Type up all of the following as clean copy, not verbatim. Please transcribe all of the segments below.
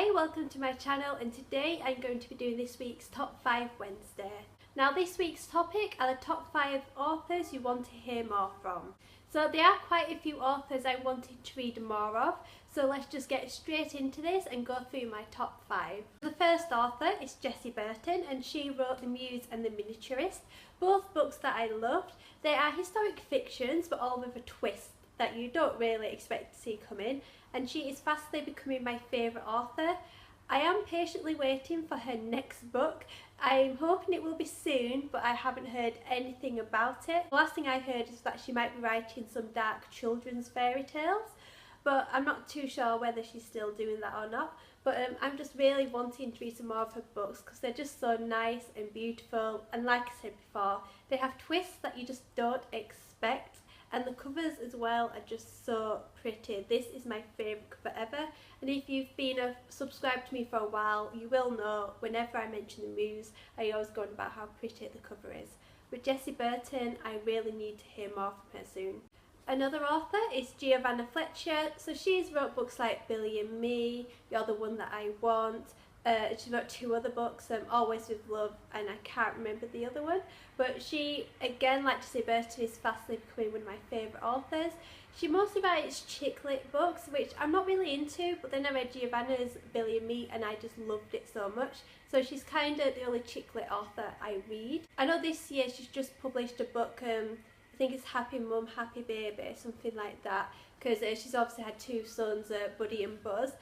Hi, welcome to my channel, and today I'm going to be doing this week's Top 5 Wednesday. Now this week's topic are the top 5 authors you want to hear more from. So there are quite a few authors I wanted to read more of, so let's just get straight into this and go through my top 5. The first author is Jessie Burton, and she wrote The Muse and the Miniaturist, both books that I loved. They are historic fictions but all with a twist that you don't really expect to see coming, and she is fastly becoming my favourite author. I am patiently waiting for her next book. I'm hoping it will be soon, but I haven't heard anything about it. The last thing I heard is that she might be writing some dark children's fairy tales, but I'm not too sure whether she's still doing that or not. But I'm just really wanting to read some more of her books because they're just so nice and beautiful, and like I said before, they have twists that you just don't expect. And the covers as well are just so pretty. This is my favourite cover ever. And if you've been subscribed to me for a while, you will know whenever I mention the Muse, I always go on about how pretty the cover is. With Jessie Burton, I really need to hear more from her soon. Another author is Giovanna Fletcher. So she's wrote books like Billy and Me, You're the One That I Want. She wrote 2 other books, Always With Love, and I can't remember the other one. But she, again, like Jessie Burton, is fastly becoming one of my favourite authors. She mostly writes chick lit books, which I'm not really into, but then I read Giovanna's Billy and Me and I just loved it so much. So she's kind of the only chick lit author I read. I know this year she's just published a book, I think it's Happy Mum, Happy Baby, something like that, because she's obviously had 2 sons, Buddy and Buzz.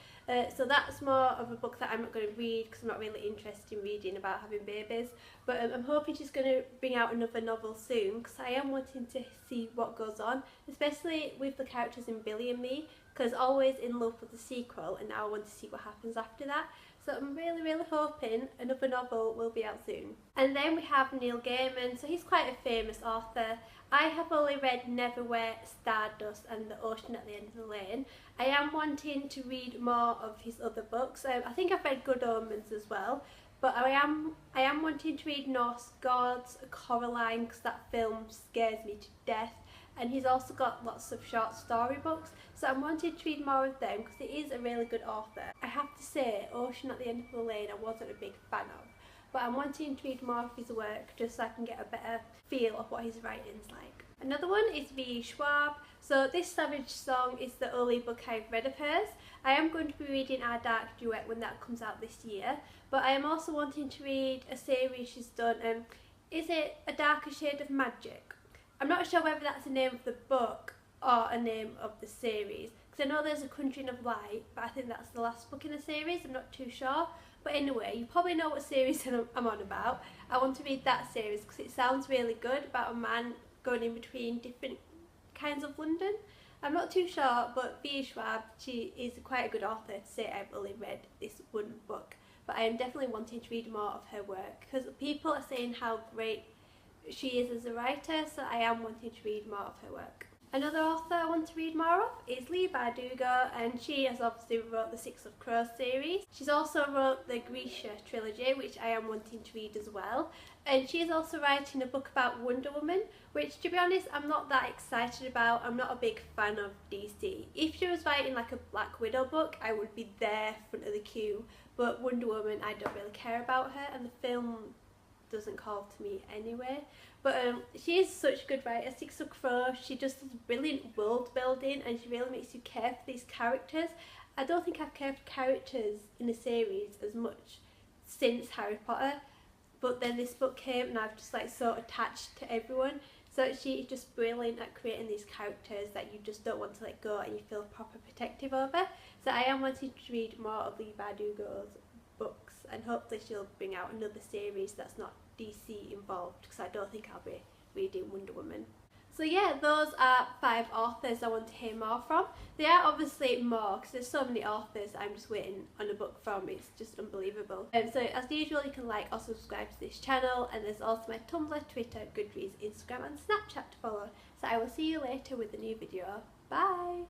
So that's more of a book that I'm not going to read because I'm not really interested in reading about having babies. But I'm hoping she's going to bring out another novel soon because I am wanting to see what goes on, especially with the characters in Billy and Me, because always in love with the sequel, and now I want to see what happens after that. So I'm really hoping another novel will be out soon. And then we have Neil Gaiman. So he's quite a famous author. I have only read Neverwhere, Stardust and The Ocean at the End of the Lane. I am wanting to read more of his other books. I think I've read Good Omens as well. But I am wanting to read Norse Gods, Coraline, because that film scares me to death. And he's also got lots of short story books, so I'm wanting to read more of them because he is a really good author. I have to say, Ocean at the End of the Lane I wasn't a big fan of, but I'm wanting to read more of his work just so I can get a better feel of what his writing's like. Another one is V. Schwab. So this Savage Song is the only book I've read of hers. I am going to be reading Our Dark Duet when that comes out this year, but I am also wanting to read a series she's done. Is it A Darker Shade of Magic? I'm not sure whether that's the name of the book or a name of the series, because I know there's A Country of Light, but I think that's the last book in the series. I'm not too sure. But anyway, you probably know what series I'm on about. I want to read that series because it sounds really good, about a man going in between different kinds of London. I'm not too sure, but V. Schwab, she is quite a good author to say I've only read this one book. But I am definitely wanting to read more of her work because people are saying how great she is as a writer, so I am wanting to read more of her work. Another author I want to read more of is Leigh Bardugo, and she has obviously wrote the Six of Crows series. She's also wrote the Grisha trilogy, which I am wanting to read as well. And she is also writing a book about Wonder Woman, which to be honest I'm not that excited about. I'm not a big fan of DC. If she was writing like a Black Widow book, I would be there front of the queue. But Wonder Woman, I don't really care about her, and the film doesn't call to me anyway. But she is such a good writer. Six of Crows, she just does brilliant world building and she really makes you care for these characters. I don't think I've cared for characters in a series as much since Harry Potter, but then this book came and I've just like so attached to everyone. So she is just brilliant at creating these characters that you just don't want to let go and you feel proper protective over. So I am wanting to read more of Leigh Bardugo's books, and hopefully she'll bring out another series that's not DC involved, because I don't think I'll be reading Wonder Woman. So yeah, those are 5 authors I want to hear more from. There are obviously more because there's so many authors I'm just waiting on a book from. It's just unbelievable. So as usual, you can like or subscribe to this channel, and there's also my Tumblr, Twitter, Goodreads, Instagram and Snapchat to follow. So I will see you later with a new video. Bye!